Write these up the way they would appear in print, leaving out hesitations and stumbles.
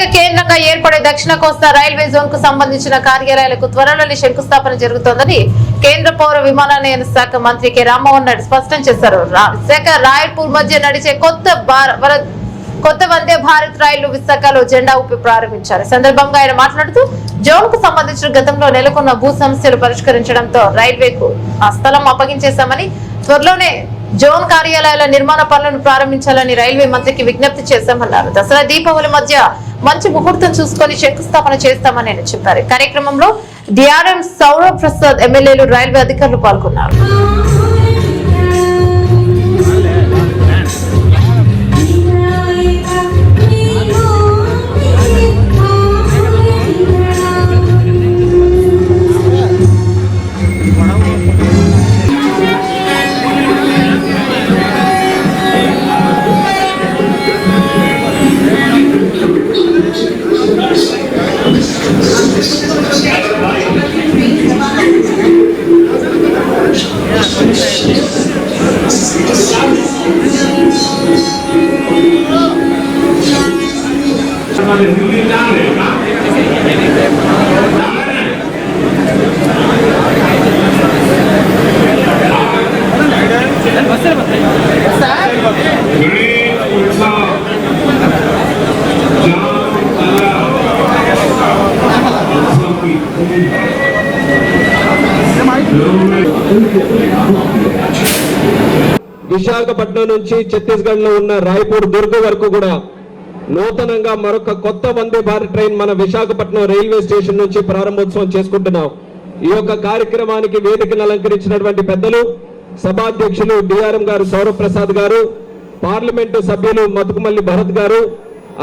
విశాఖ కేంద్రంగా ఏర్పడే దక్షిణ కోస్తా రైల్వే జోన్ కు సంబంధించిన కార్యాలయాలకు త్వరలోనే శంకుస్థాపన జరుగుతోందని కేంద్ర పౌర విమానయాన శాఖ మంత్రి కె రామ్మోహన్ రెడ్డి స్పష్టం చేశారు. విశాఖ రాయపూర్ మధ్య నడిచే కొత్త వందే భారత్ రైలు విశాఖలో జెండా ఊపి ప్రారంభించారు. సందర్భంగా ఆయన మాట్లాడుతూ జోన్ కు సంబంధించిన గతంలో నెలకొన్న భూ సమస్యలు పరిష్కరించడంతో రైల్వేకు ఆ స్థలం అప్పగించేశామని త్వరలోనే జోన్ కార్యాలయాల నిర్మాణ పనులను ప్రారంభించాలని రైల్వే మంత్రికి విజ్ఞప్తి చేశామన్నారు. దసరా దీపావళి మధ్య మంచి ముహూర్తం చూసుకొని శంకుస్థాపన చేస్తామని ఆయన చెప్పారు. కార్యక్రమంలో డిఆర్ఎం సౌరవ్ ప్రసాద్, ఎమ్మెల్యేలు, రైల్వే అధికారులు పాల్గొన్నారు. విశాఖపట్నం నుంచి ఛత్తీస్గఢ్ లో ఉన్న రాయపూర్ దుర్గ్ వరకు కూడా నూతనంగా మరొక కొత్త వందే భారత్ ట్రైన్ మన విశాఖపట్నం రైల్వే స్టేషన్ నుంచి ప్రారంభోత్సవం చేసుకుంటున్నాం. ఈ యొక్క కార్యక్రమానికి వేదికను అలంకరించినటువంటి పెద్దలు, సభాధ్యక్షులు డిఆర్ఎం గారు సౌరవ్ ప్రసాద్ గారు, పార్లమెంటు సభ్యులు మతుకుమల్లి భరత్ గారు,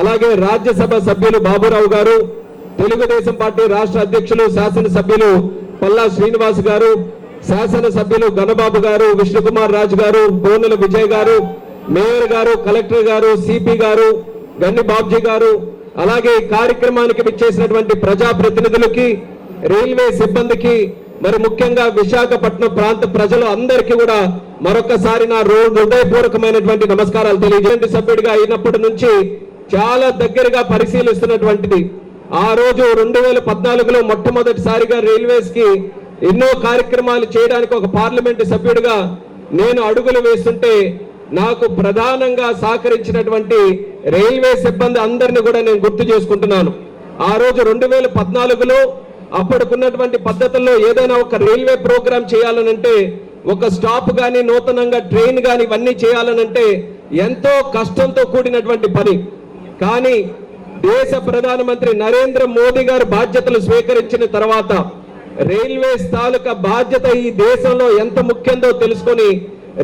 అలాగే రాజ్యసభ సభ్యులు బాబురావు గారు, తెలుగుదేశం పార్టీ రాష్ట్ర అధ్యక్షులు శాసనసభ్యులు పల్లా శ్రీనివాస్ గారు, శాసనసభ్యులు గణబాబు గారు, విష్ణుకుమార్ రాజు గారు, బోనుల విజయ్ గారు, మేయర్ గారు, కలెక్టర్ గారు, సిపి గారు, గన్ని బాబ్జీ గారు, అలాగే ఈ కార్యక్రమానికి విచ్చేసినటువంటి ప్రజాప్రతినిధులకి, రైల్వే సిబ్బందికి, మరి ముఖ్యంగా విశాఖపట్నం ప్రాంత ప్రజలు అందరికీ కూడా మరొకసారి నా హృదయపూర్వకమైనటువంటి నమస్కారాలు తెలియజేయండి. సభ్యుడిగా అయినప్పటి నుంచి చాలా దగ్గరగా పరిశీలిస్తున్నటువంటిది. ఆ రోజు 2014లో మొట్టమొదటిసారిగా రైల్వేస్ కి ఎన్నో కార్యక్రమాలు చేయడానికి ఒక పార్లమెంటు సభ్యుడిగా నేను అడుగులు వేస్తుంటే నాకు ప్రధానంగా సహకరించినటువంటి రైల్వే సిబ్బంది అందరినీ కూడా నేను గుర్తు చేసుకుంటున్నాను. ఆ రోజు 2014లో అప్పటికున్నటువంటి పద్ధతుల్లో ఏదైనా ఒక రైల్వే ప్రోగ్రాం చేయాలనంటే, ఒక స్టాప్ గాని, నూతనంగా ట్రైన్ గాని ఇవన్నీ చేయాలనంటే ఎంతో కష్టంతో కూడినటువంటి పని. కానీ దేశ ప్రధానమంత్రి నరేంద్ర మోదీ గారు బాధ్యతలు స్వీకరించిన తర్వాత రైల్వేస్ తాలూకా బాధ్యత ఈ దేశంలో ఎంత ముఖ్యందో తెలుసుకొని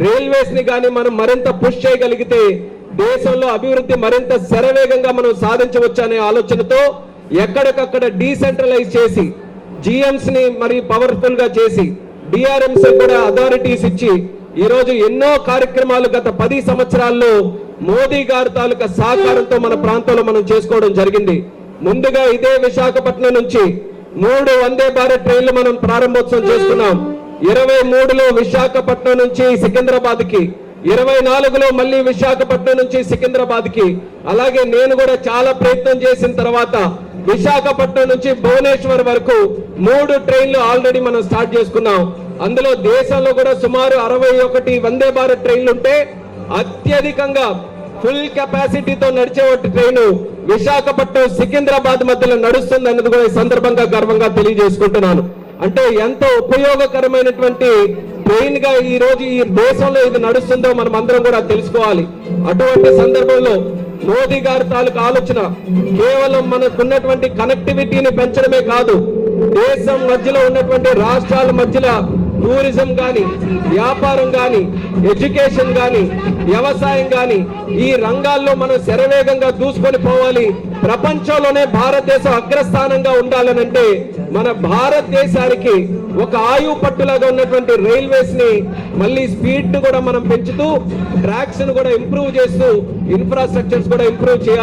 రైల్వేస్ ని కానీ మనం మరింత పుష్ చేయగలిగితే దేశంలో అభివృద్ధి మరింత శరవేగంగా మనం సాధించవచ్చు అనే ఆలోచనతో ఎక్కడికక్కడ డీసెంట్రలైజ్ చేసి, జిఎంస్ ని మరి పవర్ఫుల్ గా చేసి, డిఆర్ఎంస్ కూడా అథారిటీస్ ఇచ్చి ఈరోజు ఎన్నో కార్యక్రమాలు గత 10 సంవత్సరాల్లో మోదీ గారి తాలూకా సహకారంతో మన ప్రాంతంలో మనం చేసుకోవడం జరిగింది. ముందుగా ఇదే విశాఖపట్నం నుంచి 3 వందే భారత్ ట్రైన్లు మనం ప్రారంభోత్సవం చేసుకున్నాం. 23లో విశాఖపట్నం నుంచి సికింద్రాబాద్ కి, 24లో మళ్ళీ విశాఖపట్నం నుంచి సికింద్రాబాద్ కి, అలాగే నేను కూడా చాలా ప్రయత్నం చేసిన తర్వాత విశాఖపట్నం నుంచి భువనేశ్వర్ వరకు 3 ట్రైన్లు ఆల్రెడీ మనం స్టార్ట్ చేసుకున్నాం. అందులో దేశంలో కూడా సుమారు 61 వందే భారత్ ట్రైన్లు ఉంటే అత్యధికంగా ఫుల్ కెపాసిటీతో నడిచే ట్రైన్ విశాఖపట్నం సికింద్రాబాద్ మధ్యలో నడుస్తుంది అన్నది కూడా ఈ సందర్భంగా గర్వంగా తెలియజేసుకుంటున్నాను. అంటే ఎంతో ఉపయోగకరమైనటువంటి ట్రైన్ గా ఈ రోజు ఈ దేశంలో ఇది నడుస్తుందో మనం అందరం కూడా తెలుసుకోవాలి. అటువంటి సందర్భంలో మోదీ గారి తాలూకు ఆలోచన కేవలం మనకున్నటువంటి కనెక్టివిటీని పెంచడమే కాదు, దేశం మధ్యలో ఉన్నటువంటి రాష్ట్రాల మధ్యలో టూరిజం గాని, వ్యాపారం గాని, ఎడ్యుకేషన్ గాని, వ్యవసాయం గాని ఈ రంగాల్లో మనం శరవేగంగా దూసుకొని పోవాలి. ప్రపంచంలోనే భారతదేశం అగ్రస్థానంగా ఉండాలనంటే మన భారతదేశానికి ఒక ఆయువు పట్టులాగా ఉన్నటువంటి రైల్వేస్ ని మళ్ళీ స్పీడ్ కూడా మనం పెంచుతూ, ట్రాక్స్ ను కూడా ఇంప్రూవ్ చేస్తూ, ఇన్ఫ్రాస్ట్రక్చర్స్ కూడా ఇంప్రూవ్ చేయాలి.